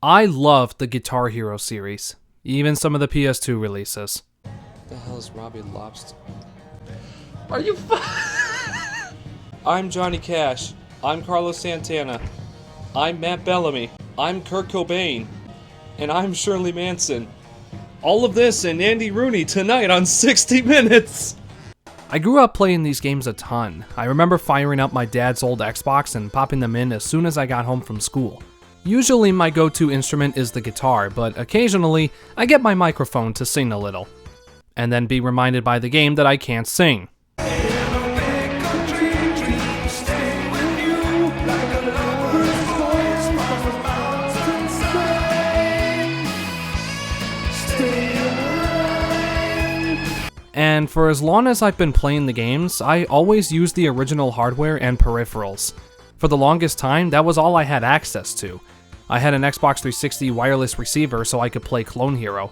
I love the Guitar Hero series, even some of the PS2 releases. The hell is Robbie Lobster? Are you I'm Johnny Cash. I'm Carlos Santana. I'm Matt Bellamy. I'm Kurt Cobain. And I'm Shirley Manson. All of this and Andy Rooney tonight on 60 Minutes! I grew up playing these games a ton. I remember firing up my dad's old Xbox and popping them in as soon as I got home from school. Usually my go-to instrument is the guitar, but occasionally I get my microphone to sing a little. And then be reminded by the game that I can't sing. And for as long as I've been playing the games, I always use the original hardware and peripherals. For the longest time, that was all I had access to. I had an Xbox 360 wireless receiver so I could play Clone Hero.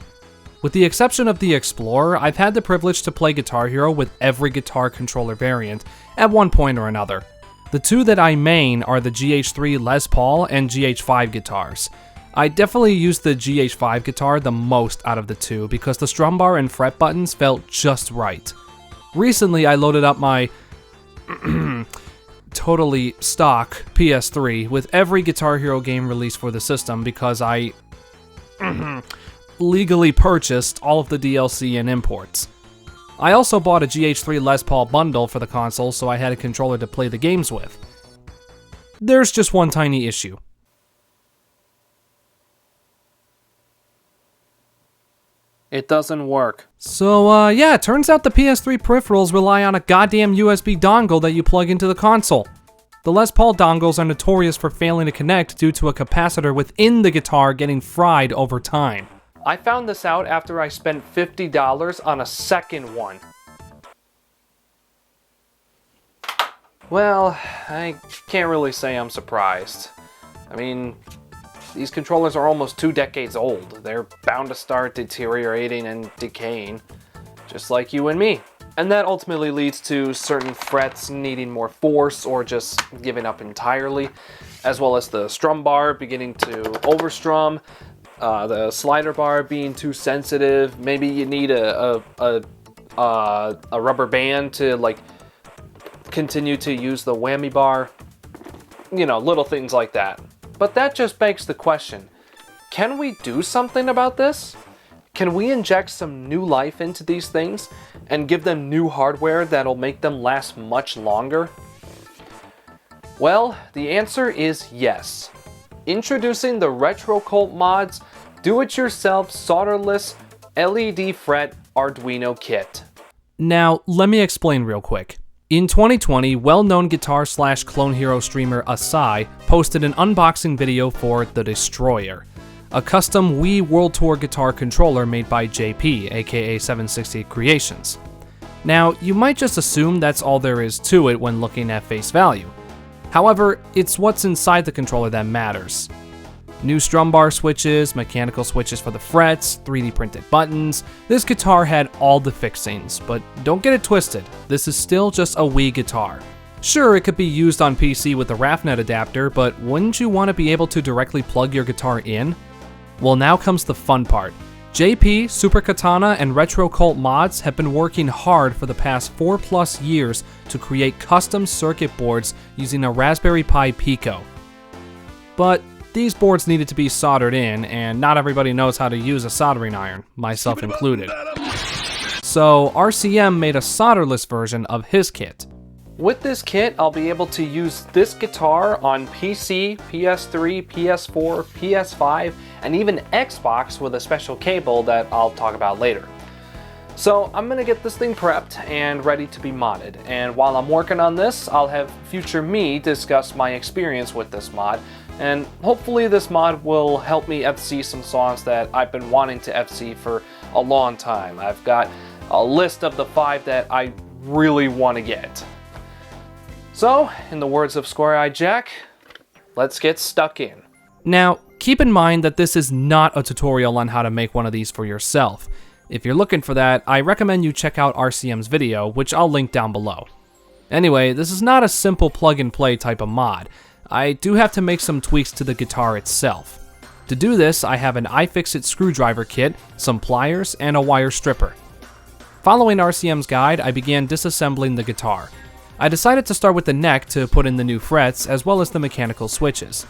With the exception of the Explorer, I've had the privilege to play Guitar Hero with every guitar controller variant at one point or another. The two that I main are the GH3 Les Paul and GH5 guitars. I definitely used the GH5 guitar the most out of the two because the strum bar and fret buttons felt just right. Recently, I loaded up my totally stock PS3 with every Guitar Hero game released for the system because I legally purchased all of the DLC and imports. I also bought a GH3 Les Paul bundle for the console so I had a controller to play the games with. There's just one tiny issue. It doesn't work. So, yeah, it turns out the PS3 peripherals rely on a goddamn USB dongle that you plug into the console. The Les Paul dongles are notorious for failing to connect due to a capacitor within the guitar getting fried over time. I found this out after I spent $50 on a second one. Well, I can't really say I'm surprised. I mean, these controllers are almost 2 decades old. They're bound to start deteriorating and decaying, just like you and me. And that ultimately leads to certain frets needing more force or just giving up entirely, as well as the strum bar beginning to overstrum, the slider bar being too sensitive. Maybe you need a rubber band to like continue to use the whammy bar. You know, little things like that. But that just begs the question, can we do something about this? Can we inject some new life into these things and give them new hardware that'll make them last much longer? Well, the answer is yes. Introducing the Retro Cult Mods Do-It-Yourself Solderless LED Fret Arduino Kit. Now, let me explain real quick. In 2020, well-known guitar/clone hero streamer Asai posted an unboxing video for the Destroyer, a custom Wii World Tour guitar controller made by JP, aka 768 Creations. Now, you might just assume that's all there is to it when looking at face value. However, it's what's inside the controller that matters. New strum bar switches, mechanical switches for the frets, 3D printed buttons. This guitar had all the fixings, but don't get it twisted, this is still just a Wii guitar. Sure, it could be used on PC with a RAFnet adapter, but wouldn't you want to be able to directly plug your guitar in? Well, now comes the fun part. JP, Super Katana, and Retro Cult Mods have been working hard for the past 4+ years to create custom circuit boards using a Raspberry Pi Pico. But these boards needed to be soldered in, and not everybody knows how to use a soldering iron, myself included. So RCM made a solderless version of his kit. With this kit, I'll be able to use this guitar on PC, PS3, PS4, PS5, and even Xbox with a special cable that I'll talk about later. So I'm gonna get this thing prepped and ready to be modded, and while I'm working on this, I'll have future me discuss my experience with this mod, and hopefully this mod will help me FC some songs that I've been wanting to FC for a long time. I've got a list of the 5 that I really want to get. So, in the words of Square Eye Jack, let's get stuck in. Now, keep in mind that this is not a tutorial on how to make one of these for yourself. If you're looking for that, I recommend you check out RCM's video, which I'll link down below. Anyway, this is not a simple plug and play type of mod. I do have to make some tweaks to the guitar itself. To do this, I have an iFixit screwdriver kit, some pliers, and a wire stripper. Following RCM's guide, I began disassembling the guitar. I decided to start with the neck to put in the new frets, as well as the mechanical switches.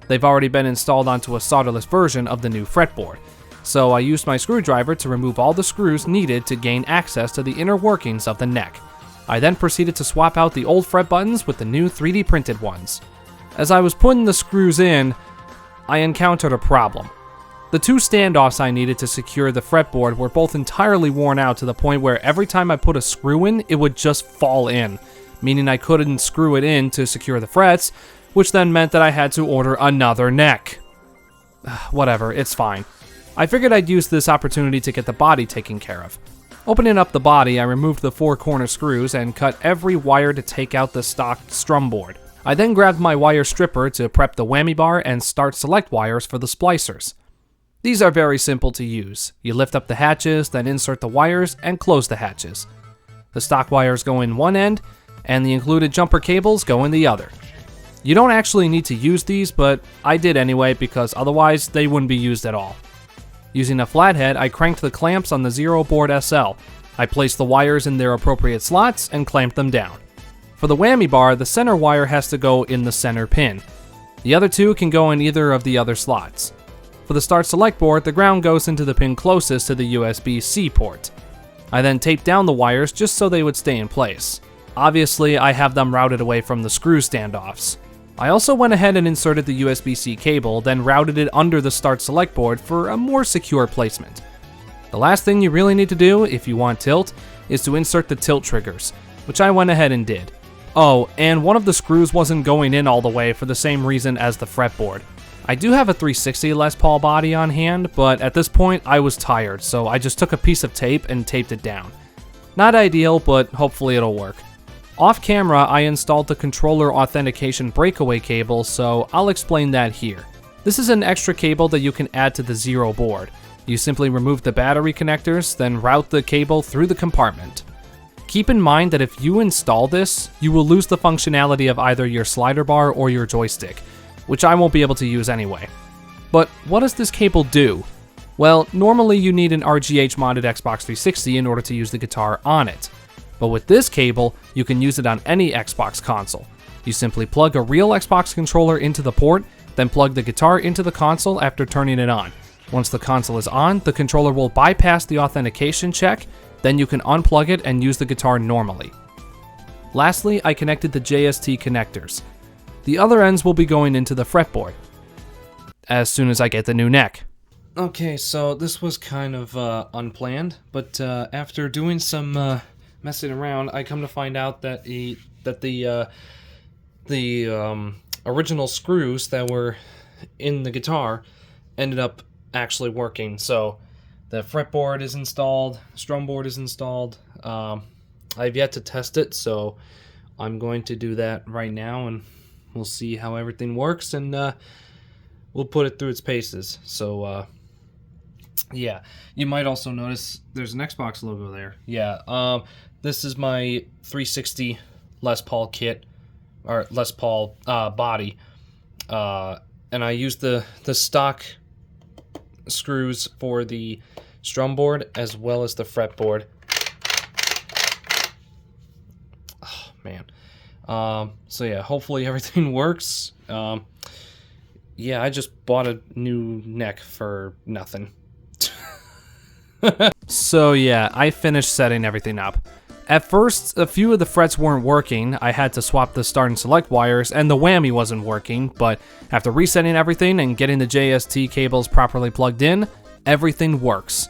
They've already been installed onto a solderless version of the new fretboard, so I used my screwdriver to remove all the screws needed to gain access to the inner workings of the neck. I then proceeded to swap out the old fret buttons with the new 3D printed ones. As I was putting the screws in, I encountered a problem. The two standoffs I needed to secure the fretboard were both entirely worn out to the point where every time I put a screw in, it would just fall in, meaning I couldn't screw it in to secure the frets, which then meant that I had to order another neck. Whatever, it's fine. I figured I'd use this opportunity to get the body taken care of. Opening up the body, I removed the 4 corner screws and cut every wire to take out the stock strum board. I then grabbed my wire stripper to prep the whammy bar and start select wires for the splicers. These are very simple to use. You lift up the hatches, then insert the wires and close the hatches. The stock wires go in one end, and the included jumper cables go in the other. You don't actually need to use these, but I did anyway because otherwise they wouldn't be used at all. Using a flathead, I cranked the clamps on the Zero board SL. I placed the wires in their appropriate slots and clamped them down. For the whammy bar, the center wire has to go in the center pin. The other 2 can go in either of the other slots. For the start select board, the ground goes into the pin closest to the USB-C port. I then taped down the wires just so they would stay in place. Obviously, I have them routed away from the screw standoffs. I also went ahead and inserted the USB-C cable, then routed it under the start select board for a more secure placement. The last thing you really need to do, if you want tilt, is to insert the tilt triggers, which I went ahead and did. Oh, and one of the screws wasn't going in all the way for the same reason as the fretboard. I do have a 360 Les Paul body on hand, but at this point I was tired, so I just took a piece of tape and taped it down. Not ideal, but hopefully it'll work. Off camera, I installed the controller authentication breakaway cable, so I'll explain that here. This is an extra cable that you can add to the Zero board. You simply remove the battery connectors, then route the cable through the compartment. Keep in mind that if you install this, you will lose the functionality of either your slider bar or your joystick, which I won't be able to use anyway. But what does this cable do? Well, normally you need an RGH modded Xbox 360 in order to use the guitar on it. But with this cable, you can use it on any Xbox console. You simply plug a real Xbox controller into the port, then plug the guitar into the console after turning it on. Once the console is on, the controller will bypass the authentication check, then you can unplug it and use the guitar normally. Lastly, I connected the JST connectors. The other ends will be going into the fretboard as soon as I get the new neck. Okay, so this was kind of unplanned, but after doing some messing around, I come to find out that the original screws that were in the guitar ended up actually working. So the fretboard is installed, strum board is installed. I've yet to test it, so I'm going to do that right now, and we'll see how everything works, and we'll put it through its paces. So yeah, you might also notice there's an Xbox logo there. Yeah, this is my 360 Les Paul kit, or Les Paul body, and I used the stock screws for the strum board as well as the fretboard. Oh man. So yeah, hopefully everything works. Yeah, I just bought a new neck for nothing. So yeah, I finished setting everything up. At first, a few of the frets weren't working. I had to swap the start and select wires, and the whammy wasn't working, but after resetting everything and getting the JST cables properly plugged in, everything works.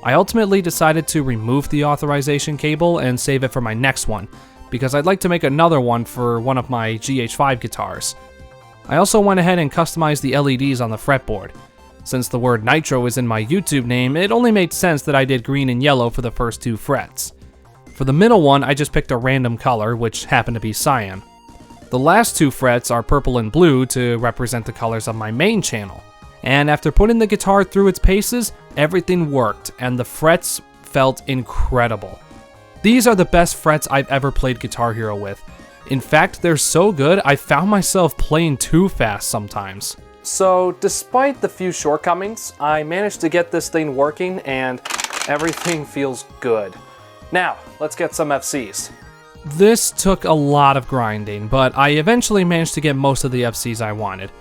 I ultimately decided to remove the authorization cable and save it for my next one, because I'd like to make another one for one of my GH5 guitars. I also went ahead and customized the LEDs on the fretboard. Since the word Nitro is in my YouTube name, it only made sense that I did green and yellow for the first 2 frets. For the middle one, I just picked a random color, which happened to be cyan. The last 2 frets are purple and blue to represent the colors of my main channel. And after putting the guitar through its paces, everything worked, and the frets felt incredible. These are the best frets I've ever played Guitar Hero with. In fact, they're so good, I found myself playing too fast sometimes. So, despite the few shortcomings, I managed to get this thing working and everything feels good. Now, let's get some FCs. This took a lot of grinding, but I eventually managed to get most of the FCs I wanted.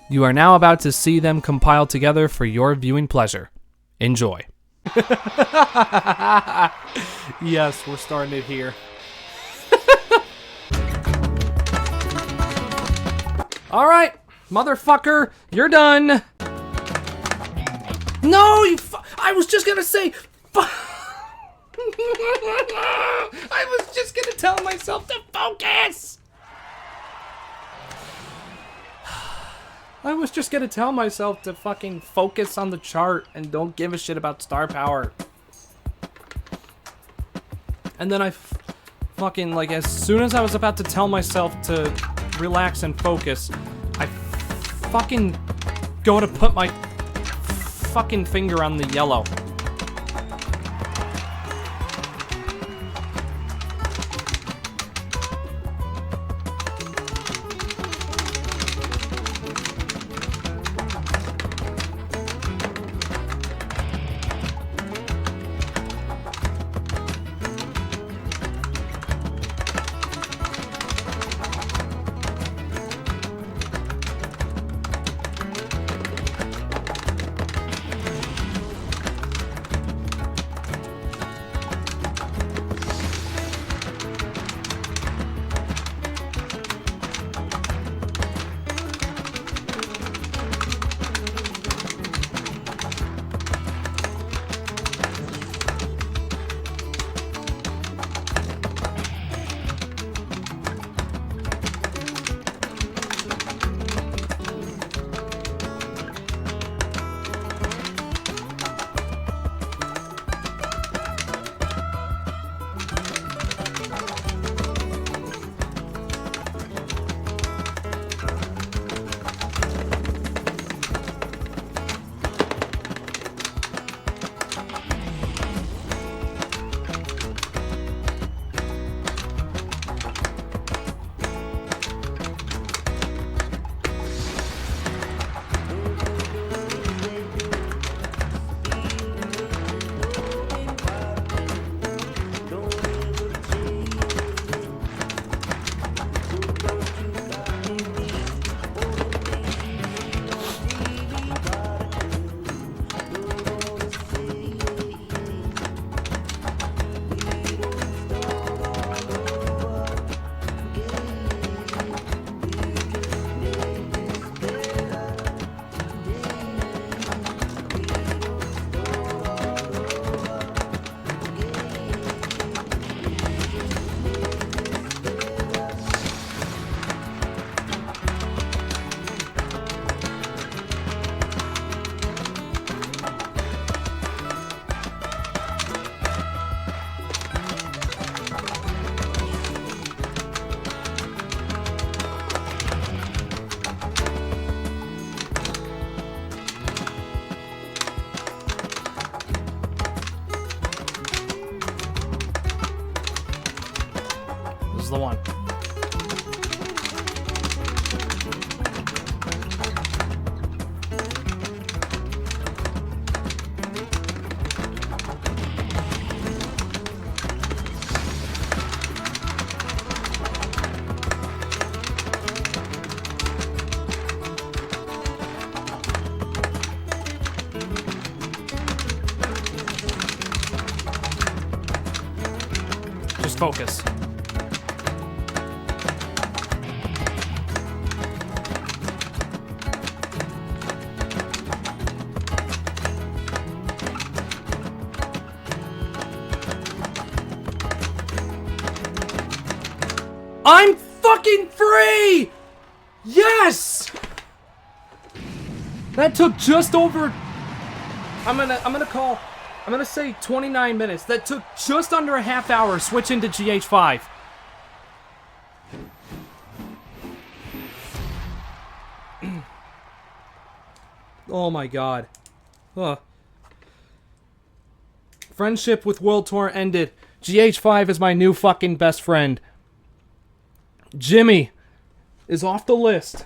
You are now about to see them compiled together for your viewing pleasure. Enjoy. Yes, we're starting it here. Alright, motherfucker, you're done. No, I was just gonna say... I was just gonna tell myself to focus! I was just gonna tell myself to fucking focus on the chart and don't give a shit about star power. And then I fucking, like, as soon as I was about to tell myself to relax and focus, I fucking go to put my fucking finger on the yellow. is the one. Just focus. I'm fucking free! Yes! That took just over... I'm gonna say 29 minutes. That took just under a half hour switching to GH5. Oh my god. Ugh. Friendship with World Tour ended. GH5 is my new fucking best friend. Jimmy is off the list.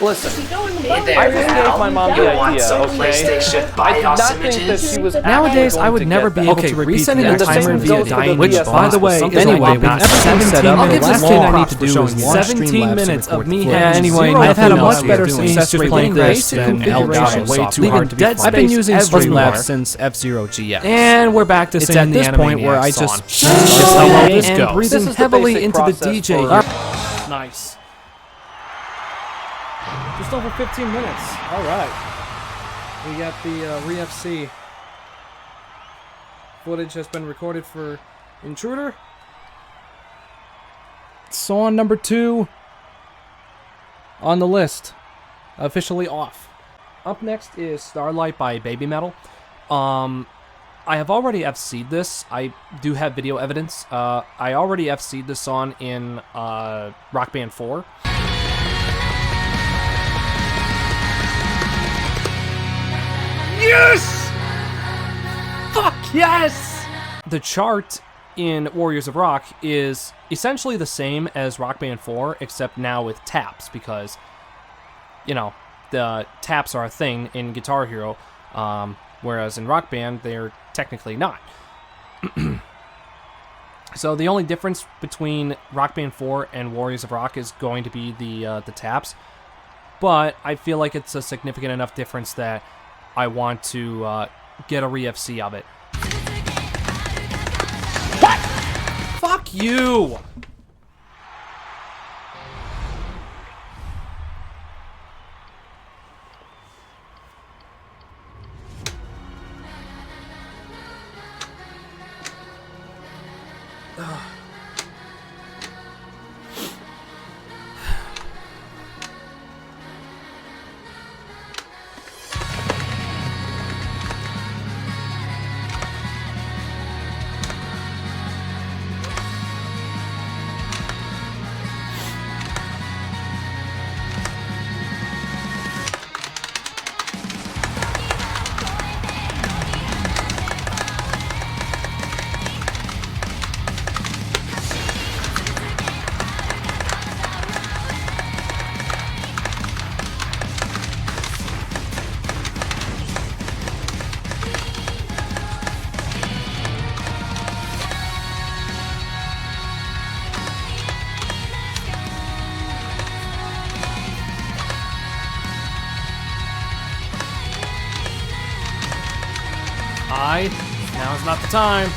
Listen, Hey I there, just pal. gave my mom You the want idea, some okay? PlayStation I did BIOS not think that images? she was Nowadays, I would never be able Okay, to repeat resetting the the timer same via goes for dying the which, PS by the way, Plus, is anyway, not everything set up. I'll give The this last kid thing I I need need to to do do is is watch 17 minutes of me Yeah, having anyway, zero I've had a clue much what better we're doing. success Just rate playing with this basic than configuration, Elgato way software. too hard to be I've fun. been using Everywhere. Streamlabs since F-Zero GX. And we're back to It's singing at the this point where I Animaniacs just song. start how well this and goes. breathing This is the heavily basic into the process DJ. for- Nice. Just over 15 minutes. All right. We got the Re-FC footage has been recorded for Intruder. Song number 2 on the list. Officially off. Up next is Starlight by Baby Metal. I have already FC'd this. I do have video evidence. I already FC'd this song in Rock Band 4. Yes! Fuck yes! The chart in Warriors of Rock is essentially the same as Rock Band 4, except now with taps, because, you know, the taps are a thing in Guitar Hero, whereas in Rock Band, they're technically not. So the only difference between Rock Band 4 and Warriors of Rock is going to be the taps, but I feel like it's a significant enough difference that I want to get a re-FC of it. What? Fuck you! Now's not the time.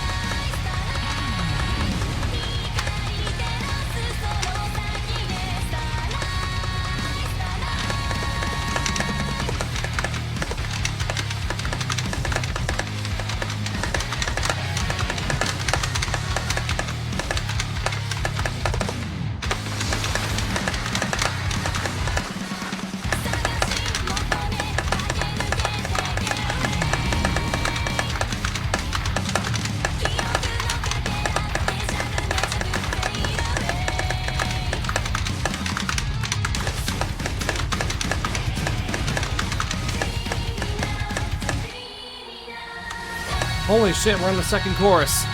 Holy shit, we're in the second chorus.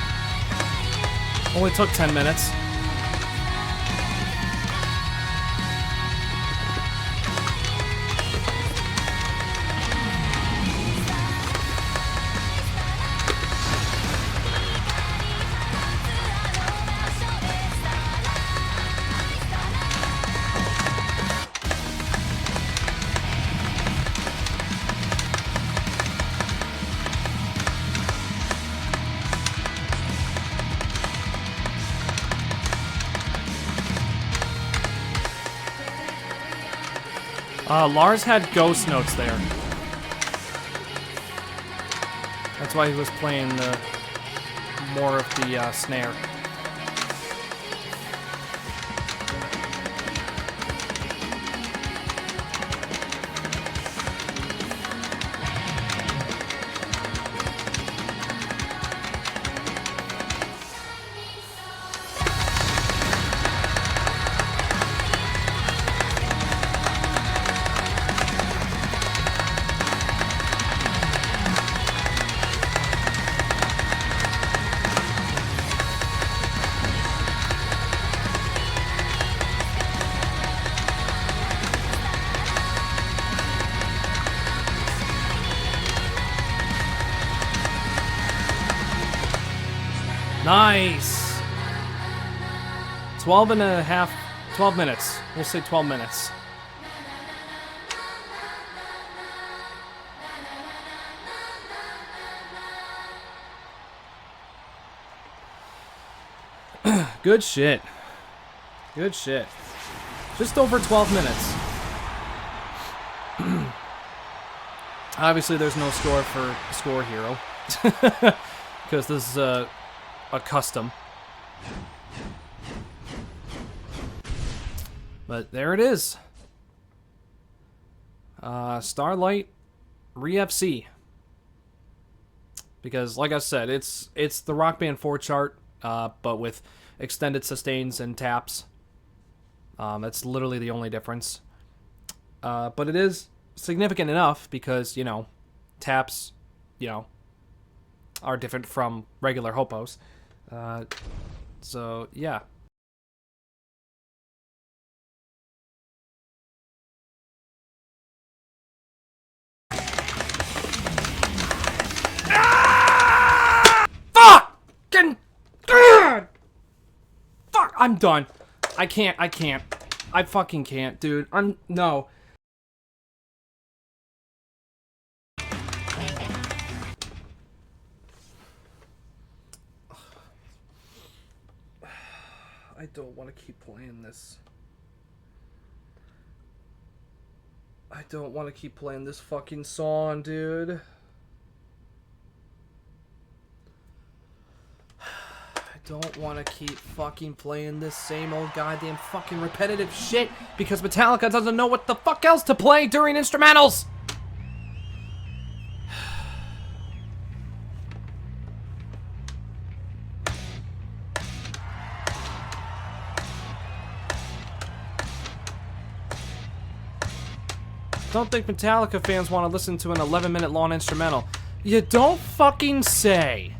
Only took 10 minutes. Lars had ghost notes there. That's why he was playing the more of the snare. Nice! 12 minutes. We'll say 12 minutes. Good shit. Good shit. Just over 12 minutes. Obviously, there's no score for Score Hero. Because this is a custom. But there it is. Starlight re-FC. Because, like I said, it's the Rock Band 4 chart, but with extended sustains and taps. That's literally the only difference. But it is significant enough because, you know, taps, you know, are different from regular hopos. So, yeah. Fucking God! Fuck! I'm done. I can't. I fucking can't, dude. No. I don't want to keep playing this. I don't want to keep playing this fucking song, dude. I don't want to keep fucking playing this same old goddamn fucking repetitive shit because Metallica doesn't know what the fuck else to play during instrumentals. Don't think Metallica fans want to listen to an 11-minute long instrumental. You don't fucking say.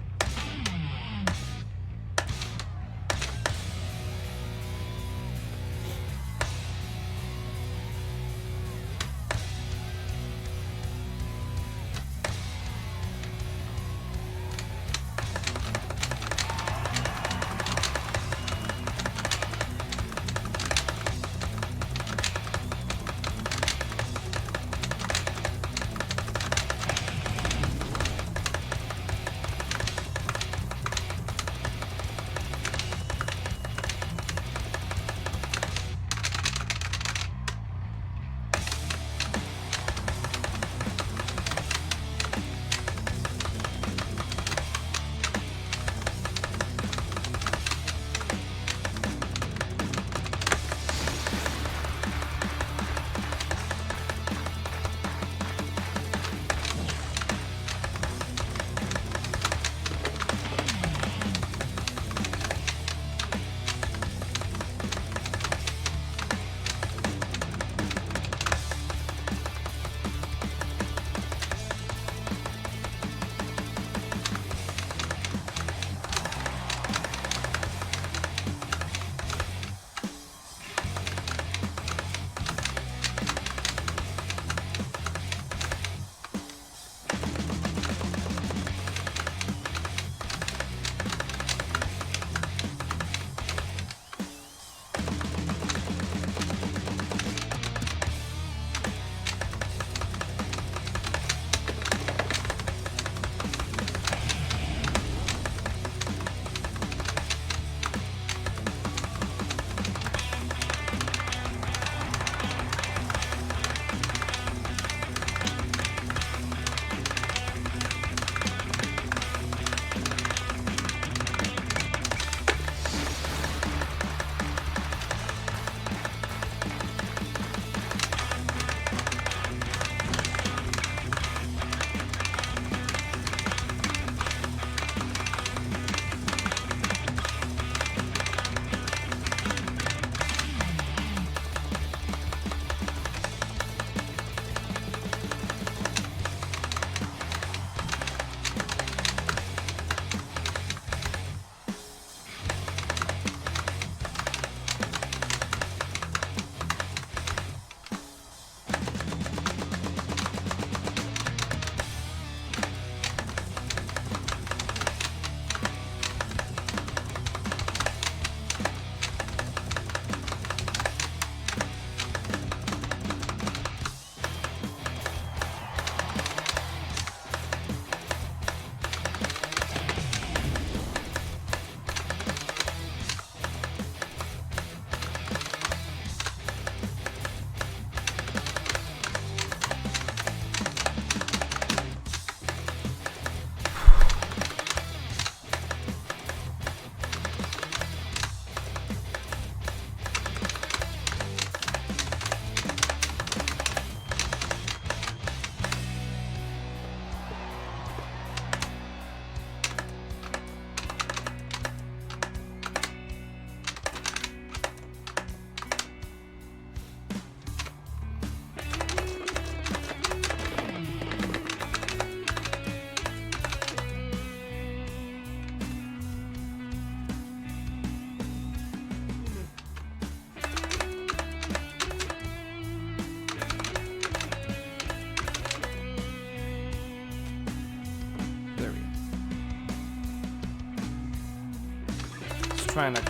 trying to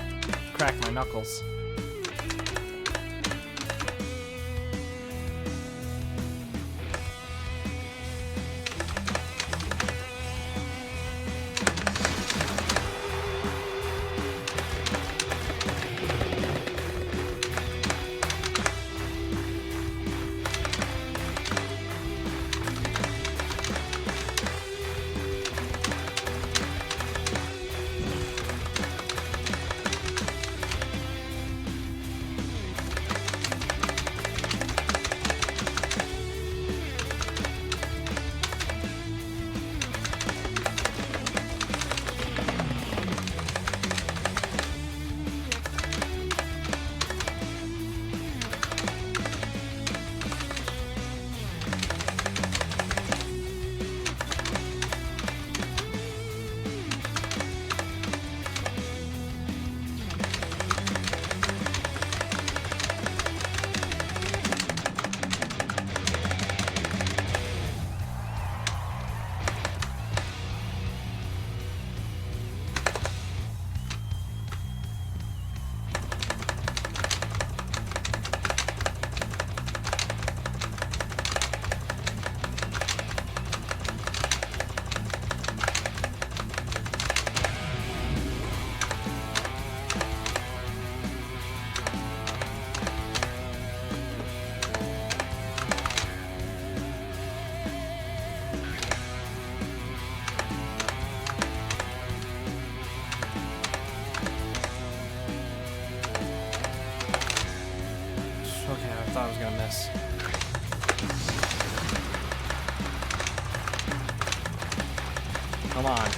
crack my knuckles. Okay, I thought I was gonna miss. Come on.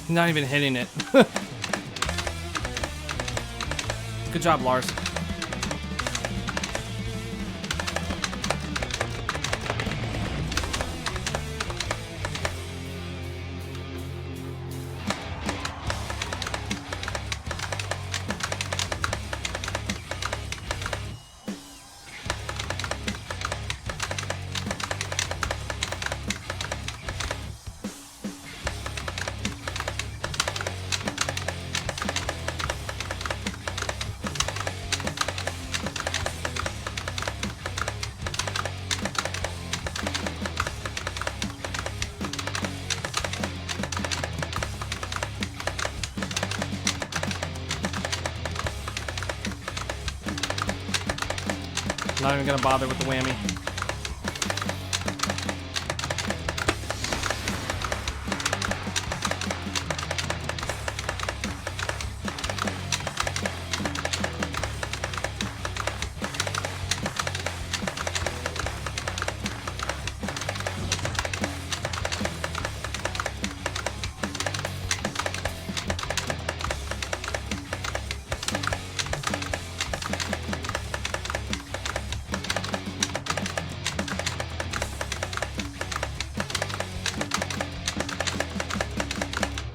Not even hitting it. Good job, Lars. Not even gonna bother with the whammy.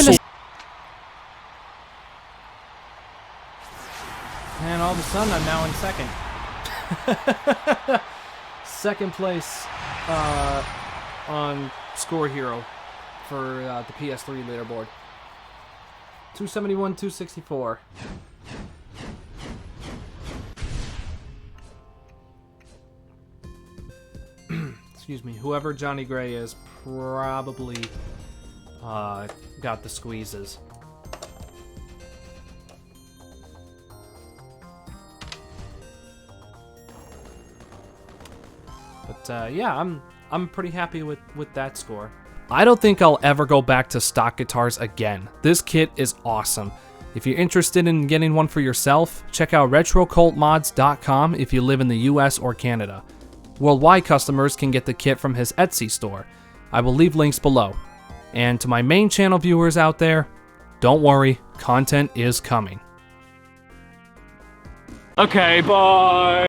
universal. And all of a sudden, I'm now in second. Second place on Score Hero for the PS3 leaderboard. 271, 264. excuse me, whoever Johnny Gray is probably got the squeezes. But yeah, I'm pretty happy with that score. I don't think I'll ever go back to stock guitars again. This kit is awesome. If you're interested in getting one for yourself, check out retrocultmods.com if you live in the US or Canada. Worldwide customers can get the kit from his Etsy store. I will leave links below. And to my main channel viewers out there, don't worry, content is coming. Okay, bye!